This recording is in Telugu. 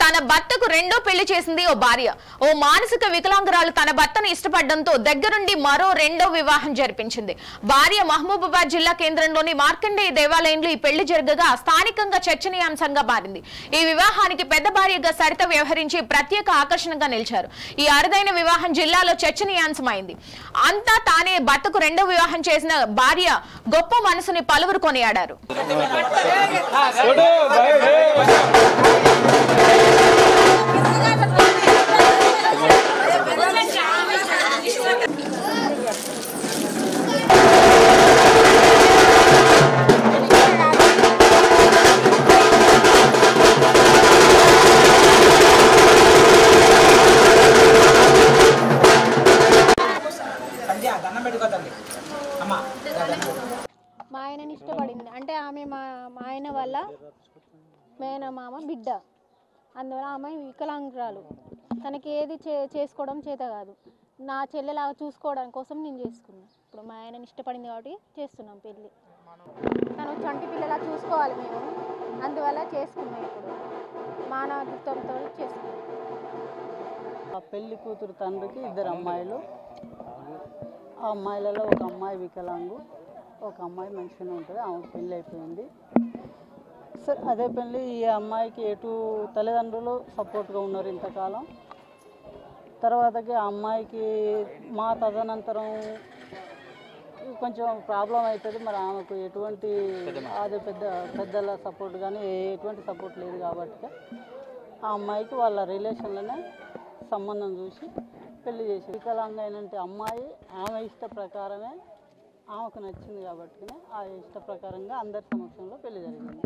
తన భర్తకు రెండో పెళ్లి చేసింది ఓ భార్య. ఓ మానసిక వికలాంగురాలు తన భర్తను ఇష్టపడడంతో దగ్గరుండి మరో రెండో వివాహం జరిపించింది. భార్య మహబూబాబాద్ జిల్లా కేంద్రంలోని మార్కండేయ దేవాలయంలో ఈ పెళ్లి జరగగా స్థానికంగా చర్చనీయాంశంగా మారింది. ఈ వివాహానికి పెద్ద భార్యగా సరిత వ్యవహరించి ప్రత్యేక ఆకర్షణగా నిలిచారు. ఈ అరుదైన వివాహం జిల్లాలో చర్చనీయాంశమైంది. అంతా తానే భర్తకు రెండో వివాహం చేసిన భార్య గొప్ప మనసుని పలువురు కొనియాడారు. మా ఆయనని ఇష్టపడింది అంటే ఆమె మా ఆయన వల్ల మేనమామ బిడ్డ, అందువల్ల ఆమె వికలాంగురాలు. తనకి ఏది చేసుకోవడం చేత కాదు. నా చెల్లెలాగా చూసుకోవడం కోసం నేను చేసుకున్నాను. ఇప్పుడు మా ఆయనని ఇష్టపడింది కాబట్టి చేస్తున్నాం పెళ్ళి. తను చంటి పిల్లలా చూసుకోవాలి మేము, అందువల్ల చేసుకున్నాం. ఇప్పుడు మానవత్వంతో చేసుకున్నాం. ఆ పెళ్లి కూతురు తండ్రికి ఇద్దరు అమ్మాయిలు. ఆ అమ్మాయిలలో ఒక అమ్మాయి వికలాంగు, ఒక అమ్మాయి మంచిగానే ఉంటుంది. ఆమె పెళ్ళి అయిపోయింది. సరే, అదే పెళ్ళి ఈ అమ్మాయికి ఎటు తల్లిదండ్రులు సపోర్ట్గా ఉన్నారు ఇంతకాలం. తర్వాతకి ఆ అమ్మాయికి మా తదనంతరం కొంచెం ప్రాబ్లం అవుతుంది. మరి ఆమెకు ఎటువంటి అదే పెద్దల సపోర్ట్ కానీ ఎటువంటి సపోర్ట్ లేదు కాబట్టి ఆ అమ్మాయికి వాళ్ళ రిలేషన్లోనే సంబంధం చూసి పెళ్లి చేసి వికలాంగ అయినంటే అమ్మాయి ఆమె ఇష్ట ప్రకారమే ఆమెకు నచ్చింది కాబట్టి ఆ ఇష్ట ప్రకారంగా అందరి సమక్షంలో పెళ్లి జరిగింది.